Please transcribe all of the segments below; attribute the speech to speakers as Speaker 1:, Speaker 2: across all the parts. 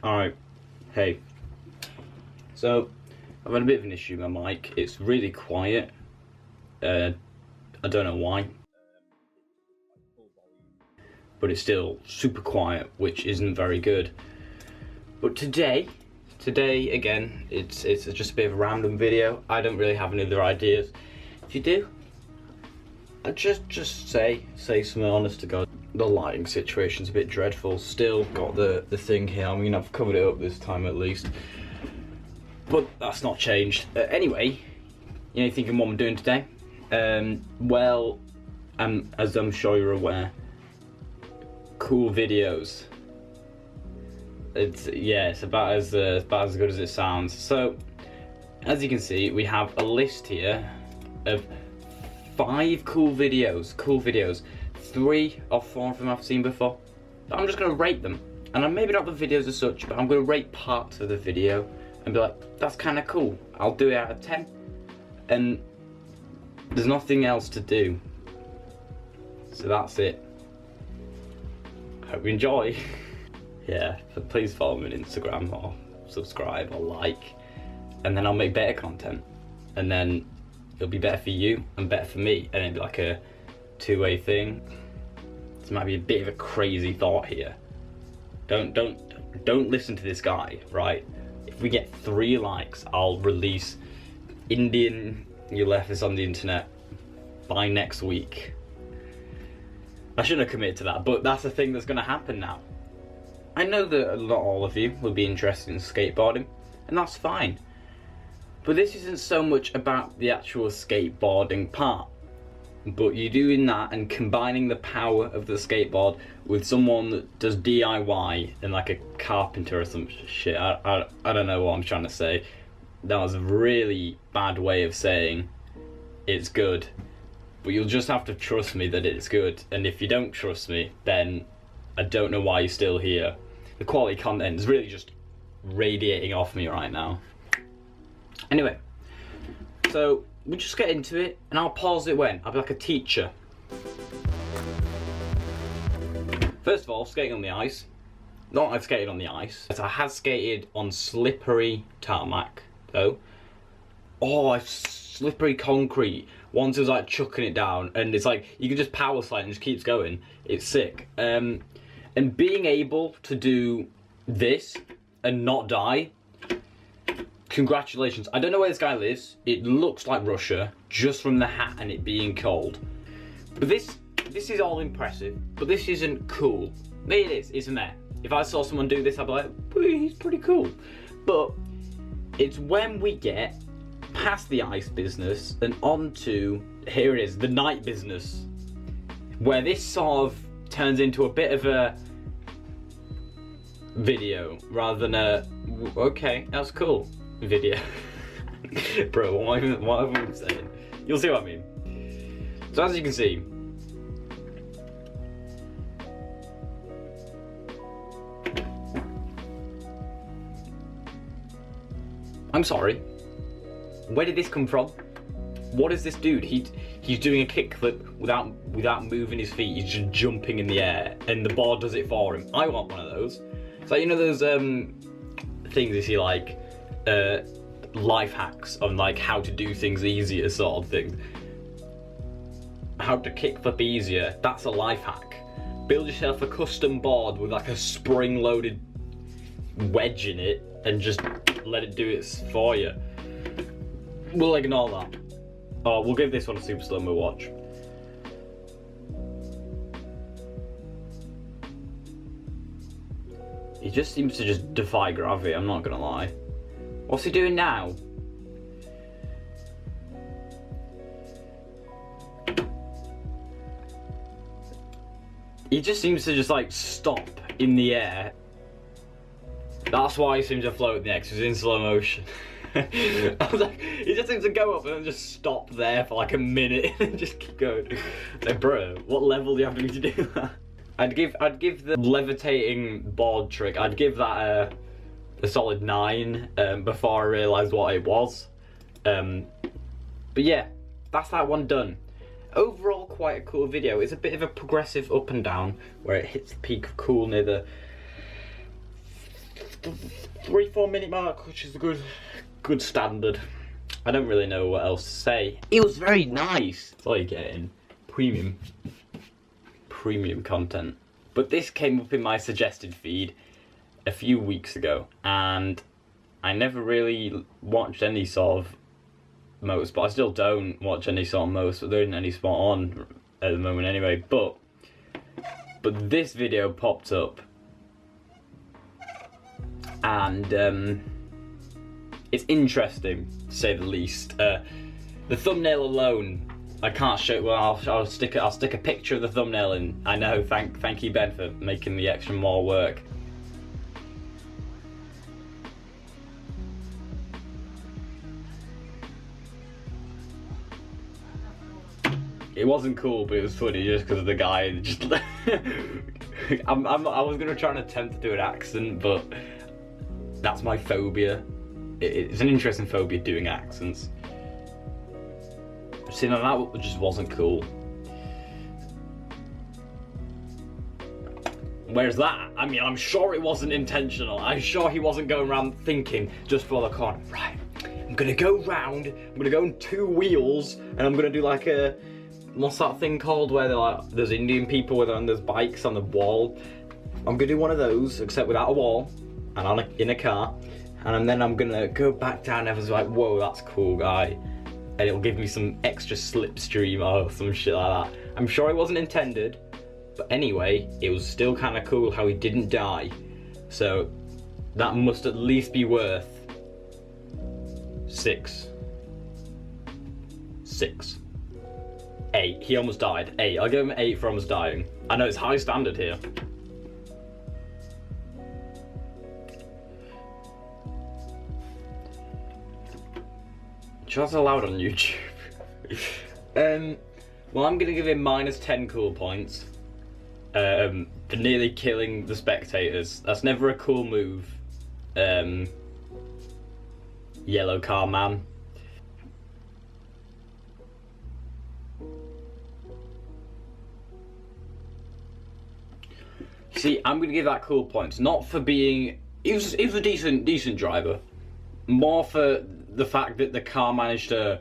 Speaker 1: Alright, hey. So, I've had a bit of an issue with my mic. It's really quiet. I don't know why. But it's still super quiet, which isn't very good. But today again, it's just a bit of a random video. I don't really have any other ideas. If you do, I'd just say something honest to God. The lighting situation's a bit dreadful. Still got the thing here. I mean, I've covered it up this time at least. But that's not changed. Anyway, you know, thinking what I'm doing today? Well, as I'm sure you're aware, cool videos. It's about as good as it sounds. So, as you can see, we have a list here of 5 cool videos. 3 or 4 of them I've seen before. But I'm just gonna rate them, and maybe not the videos as such, but I'm gonna rate parts of the video and be like, that's kind of cool. I'll do it out of 10, and there's nothing else to do. So that's it. Hope you enjoy. Yeah, so please follow me on Instagram or subscribe or like, and then I'll make better content, and then it'll be better for you and better for me, and it'll be like a two-way thing. This might be a bit of a crazy thought here. Don't listen to this guy, right? If we get 3 likes, I'll release Indian You Left This on the Internet by next week. I shouldn't have committed to that, but that's the thing that's gonna happen now. I know that not all of you will be interested in skateboarding, and that's fine. But this isn't so much about the actual skateboarding part, but you doing that and combining the power of the skateboard with someone that does DIY and like a carpenter or some shit. I don't know what I'm trying to say. That was a really bad way of saying it's good. But you'll just have to trust me that it's good, and if you don't trust me, then I don't know why you're still here. The quality content is really just radiating off me right now. Anyway, so we'll just get into it, and I'll pause it when I'll be like a teacher. First of all, skating on the ice. Not I've skated on the ice. I have skated on slippery tarmac though. Oh, slippery concrete. Once it was like chucking it down, and it's like you can just power slide and it just keeps going. It's sick. And being able to do this and not die, congratulations. I don't know where this guy lives. It looks like Russia just from the hat and it being cold. But this is all impressive, but this isn't cool. Maybe it is, isn't there? If I saw someone do this, I'd be like, he's pretty cool. But it's when we get past the ice business and onto, here it is, the night business, where this sort of turns into a bit of a video rather than a okay, that's cool video. Bro, what am I even saying? You'll see what I mean. So as you can see, I'm sorry, where did this come from? What is this dude? He's doing a kickflip without moving his feet. He's just jumping in the air, and the board does it for him. I want one of those. It's like, you know those things you see, like life hacks on like how to do things easier sort of thing. How to kickflip easier. That's a life hack. Build yourself a custom board with like a spring-loaded wedge in it, and just let it do it for you. We'll ignore that. Oh, we'll give this one a super slow-mo watch. He just seems to just defy gravity, I'm not gonna lie. What's he doing now? He just seems to just like stop in the air. That's why he seems to float in the air, 'cause he's in slow motion. I was like, he just seems to go up and then just stop there for like a minute and just keep going. Like, bro, what level do you have me to do that? I'd give the levitating board trick, I'd give that a solid 9 before I realised what it was. But yeah, that's that one done. Overall, quite a cool video. It's a bit of a progressive up and down where it hits the peak of cool near the 3-4 minute mark, which is a good standard. I don't really know what else to say. It was very nice. That's all you're getting. Premium content. But this came up in my suggested feed a few weeks ago, and I never really watched any sort of motorsport. I still don't watch any sort of motorsport. There isn't any sport on at the moment anyway. But this video popped up, and it's interesting to say the least. The thumbnail alone, I can't show. Well, I'll stick a picture of the thumbnail in. I know. Thank you, Ben, for making the extra more work. It wasn't cool, but it was funny just because of the guy. Just I was gonna try and attempt to do an accent, but that's my phobia. It's an interesting phobia, doing accents. See, now that just wasn't cool. Whereas that, I mean, I'm sure it wasn't intentional. I'm sure he wasn't going around thinking just for the corner. Right, I'm gonna go round. I'm gonna go on 2 wheels, and I'm gonna do like a, what's that thing called where they're like, there's Indian people where they're on those bikes on the wall. I'm gonna do one of those, except without a wall, and in a car. And then I'm gonna go back down and everyone's like, whoa, that's cool, guy. And it'll give me some extra slipstream or some shit like that. I'm sure it wasn't intended, but anyway, it was still kind of cool how he didn't die. So that must at least be worth 6. 8. He almost died. 8. I'll give him 8 for almost dying. I know it's high standard here. That's allowed on YouTube. Well, I'm gonna give him -10 cool points for nearly killing the spectators. That's never a cool move, yellow car man. See, I'm gonna give that cool points, not for being. He was a decent driver, more for the fact that the car managed to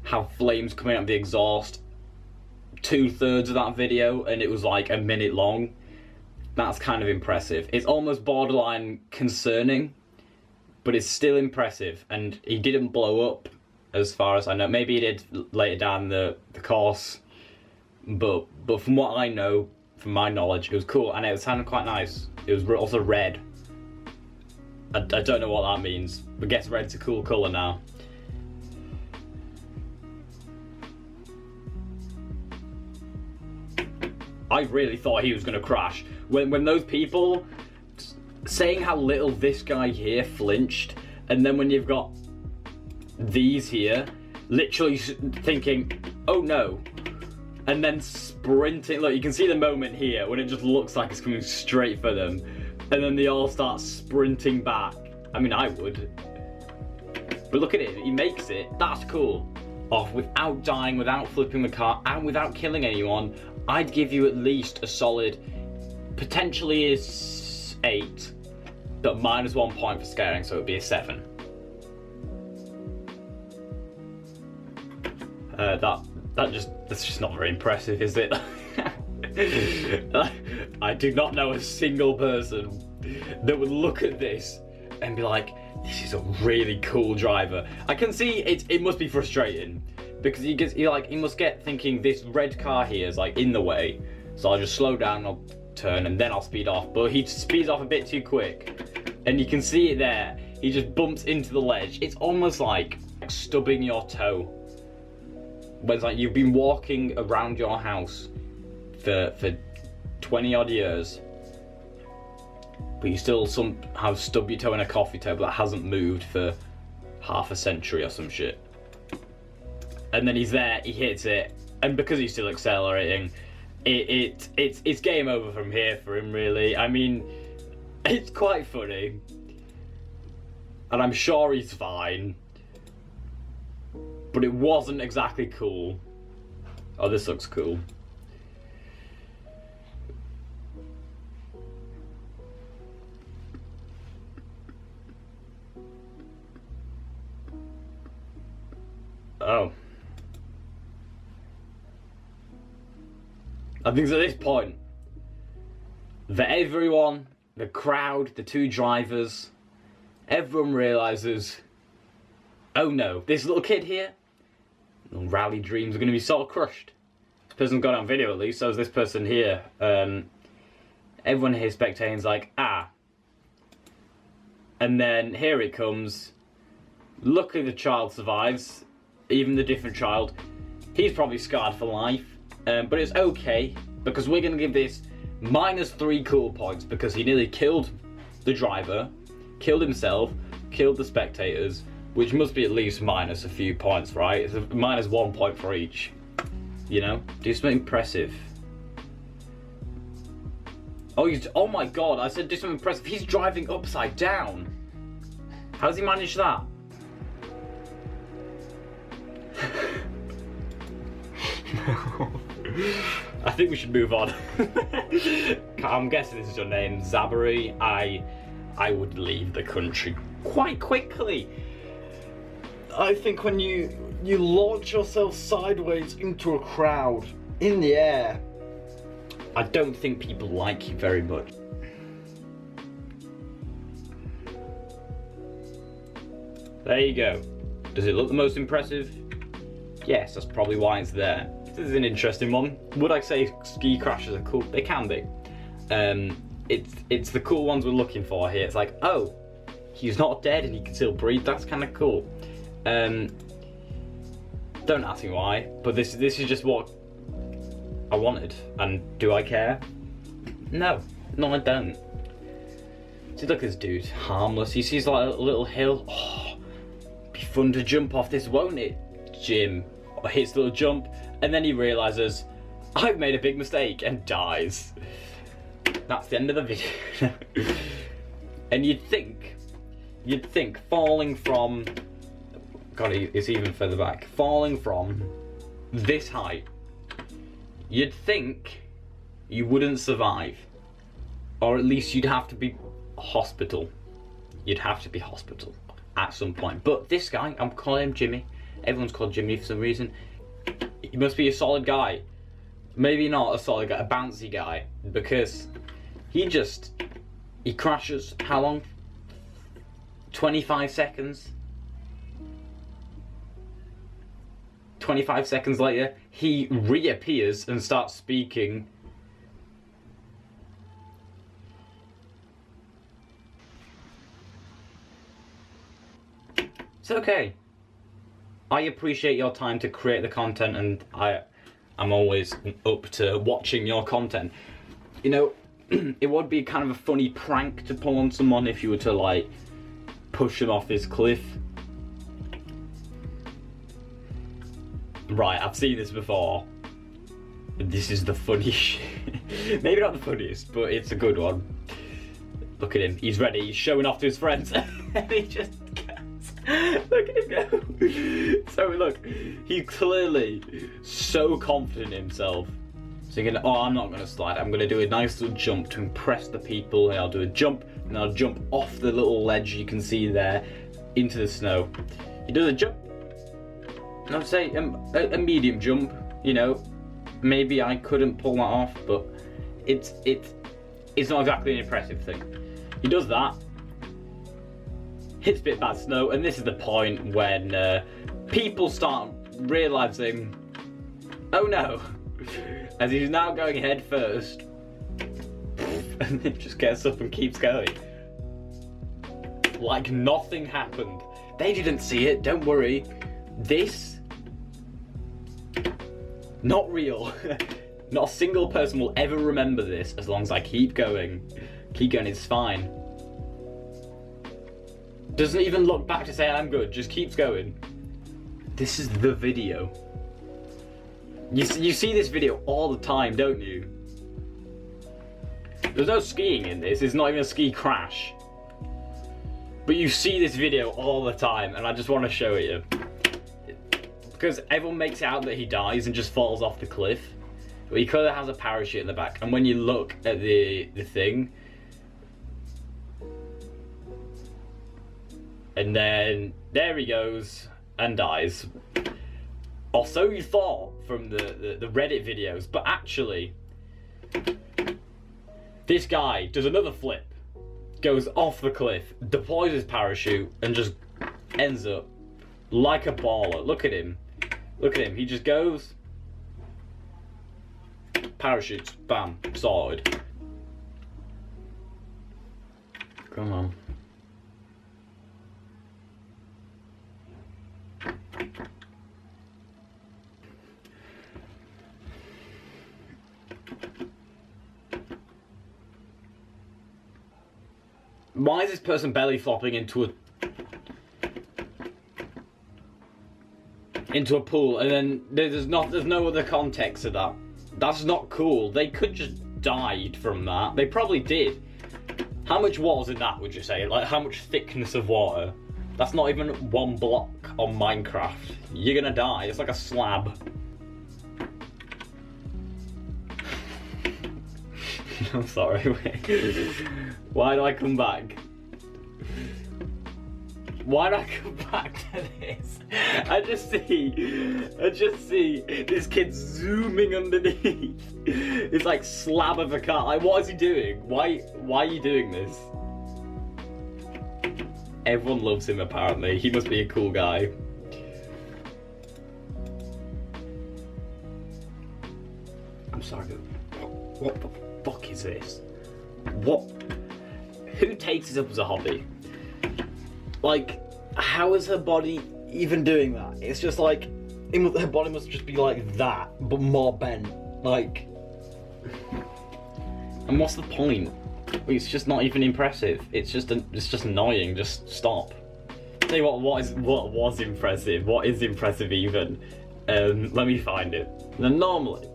Speaker 1: have flames coming out of the exhaust 2/3 of that video, and it was like a minute long. That's kind of impressive. It's almost borderline concerning, but it's still impressive. And he didn't blow up, as far as I know. Maybe he did later down the course, but from what I know, from my knowledge, it was cool, and it sounded quite nice. It was also red. I don't know what that means, but guess red's a cool colour now. I really thought he was going to crash. When those people saying how little this guy here flinched, and then when you've got these here literally thinking, oh no, and then sprinting. Look, you can see the moment here when it just looks like it's coming straight for them, and then they all start sprinting back. I mean, I would. But look at it, he makes it. That's cool. Off without dying, without flipping the car, and without killing anyone. I'd give you at least a solid, potentially is 8, but -1 point for scaring, so it'd be a 7. That's just not very impressive, is it? I do not know a single person that would look at this and be like, this is a really cool driver. I can see it must be frustrating, because he must get thinking this red car here is like in the way, so I'll just slow down, I'll turn, and then I'll speed off. But he speeds off a bit too quick, and you can see it there. He just bumps into the ledge. It's almost like stubbing your toe. When it's like you've been walking around your house for 20 odd years, but you still somehow stub your toe in a coffee table that hasn't moved for half a century or some shit. And then he's there, he hits it, and because he's still accelerating, it's game over from here for him, really. I mean, it's quite funny, and I'm sure he's fine, but it wasn't exactly cool. Oh, this looks cool. I think it's at this point that everyone, the crowd, the two drivers, everyone realises, oh no, this little kid here, little rally dreams are going to be sort of crushed. This person's got it on video at least, so is this person here. Everyone here spectating is like, ah. And then here it comes. Luckily the child survives, even the different child. He's probably scarred for life, but it's okay, because we're going to give this -3 cool points, because he nearly killed the driver, killed himself, killed the spectators, which must be at least minus a few points, right? It's a -1 point for each. You know? Do something impressive. Oh my god, I said do something impressive. He's driving upside down. How does he manage that? I think we should move on. I'm guessing this is your name, Zabari. I would leave the country quite quickly. I think when you launch yourself sideways into a crowd in the air, I don't think people like you very much. There you go. Does it look the most impressive? Yes, that's probably why it's there. This is an interesting one. Would I say ski crashes are cool? They can be. It's the cool ones we're looking for here. It's like, oh, he's not dead and he can still breathe. That's kind of cool. Don't ask me why, but this is just what I wanted. And do I care? No, I don't. See, look at this dude, harmless. He sees like a little hill. Oh, be fun to jump off this, won't it, Jim? Or hits the little jump, and then he realizes I've made a big mistake and dies. That's the end of the video. And you'd think falling from, God, it's even further back. Falling from this height, you'd think you wouldn't survive, or at least you'd have to be hospital. You'd have to be hospital at some point. But this guy, I'm calling him Jimmy. Everyone's called Jimmy for some reason. He must be a solid guy. Maybe not a solid guy, a bouncy guy, because he crashes. How long? 25 seconds. 25 seconds later, he reappears and starts speaking. It's okay. I appreciate your time to create the content, and I'm always up to watching your content. You know, it would be kind of a funny prank to pull on someone if you were to like push them off this cliff. Right, I've seen this before. This is the funniest shit. Maybe not the funniest, but it's a good one. Look at him, he's ready, he's showing off to his friends. And he just goes. Look at him go. So look, he's clearly so confident in himself. So you're gonna, oh, I'm not gonna slide, I'm gonna do a nice little jump to impress the people. And I'll do a jump, and I'll jump off the little ledge you can see there into the snow. He does a jump. And I'd say a medium jump, you know. Maybe I couldn't pull that off, but it's not exactly an impressive thing. He does that, hits a bit of bad snow, and this is the point when people start realising, oh no, as he's now going head first, and then just gets up and keeps going. Like nothing happened. They didn't see it, don't worry. This, not real. Not a single person will ever remember this as long as I keep going. Keep going, it's fine. Doesn't even look back to say I'm good, just keeps going. This is the video. You see this video all the time, don't you? There's no skiing in this, it's not even a ski crash. But you see this video all the time, and I just want to show it you. Because everyone makes it out that he dies and just falls off the cliff. But he clearly has a parachute in the back, and when you look at the thing, and then there he goes and dies. Or so you thought from the Reddit videos, but actually This guy does another flip, goes off the cliff, deploys his parachute, and just ends up like a baller. Look at him. Look at him. He just goes, parachutes, bam, sorted. Come on. Why is this person belly flopping into a pool, and then there's no other context to that? That's not cool. They could just died from that. They probably did. How much water's in that, would you say? Like, how much thickness of water? That's not even one block on Minecraft. You're gonna die. It's like a slab. I'm sorry, wait. Why do I come back? Why do I come back to this? I just see this kid zooming underneath. It's like slab of a car. Like, what is he doing? Why are you doing this? Everyone loves him apparently. He must be a cool guy. I'm sorry, but what the fuck is this? What? Who takes this up as a hobby? Like, how is her body even doing that? It's just like, her body must just be like that, but more bent. Like, and what's the point? It's just not even impressive. It's just annoying. Just stop. Tell you what was impressive? What is impressive even? Let me find it. Now, normally,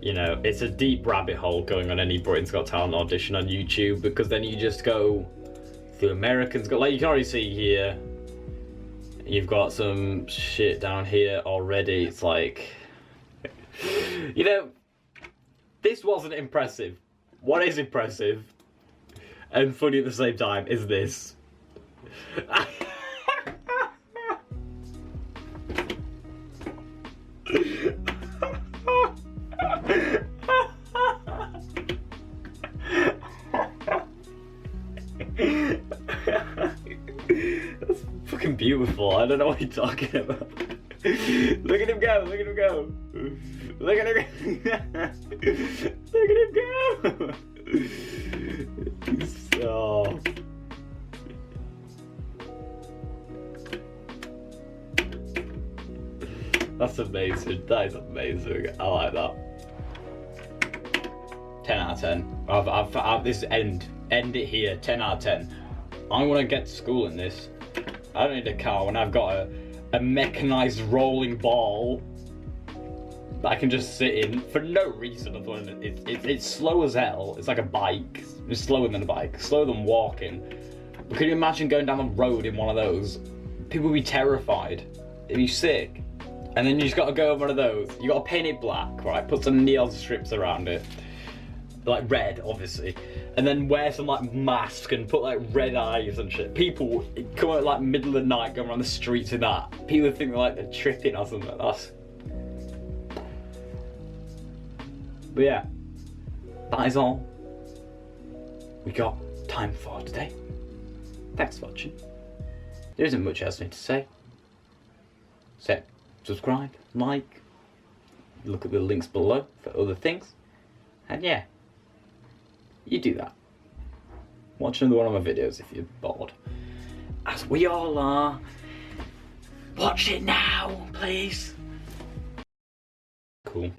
Speaker 1: you know, it's a deep rabbit hole going on any Britain's Got Talent audition on YouTube, because then you just go through Americans Got, like, you can already see here, you've got some shit down here already. It's like, you know, this wasn't impressive. What is impressive and funny at the same time is this. That's fucking beautiful. I don't know what you're talking about. Look at him go, look at him go. Look at him go. Look at him go. So... that's amazing. That is amazing. I like that. 10 out of 10. I've this end it here. 10 out of 10. I want to get to school in this. I don't need a car when I've got a mechanized rolling ball that I can just sit in for no reason other than it's slow as hell. It's like a bike. It's slower than a bike. Slower than walking. But can you imagine going down the road in one of those? People would be terrified. It'd be sick. And then you just got to go over one of those. You got to paint it black, right? Put some neon strips around it, like red, obviously, and then wear some like mask and put like red eyes and shit. People come out like middle of the night, going around the streets in that. People think like they're tripping or something. That's... but yeah, that is all we got time for today. Thanks for watching. There isn't much else I need to say. So, subscribe, like, look at the links below for other things, and yeah, you do that. Watch another one of my videos if you're bored, as we all are. Watch it now, please. Cool.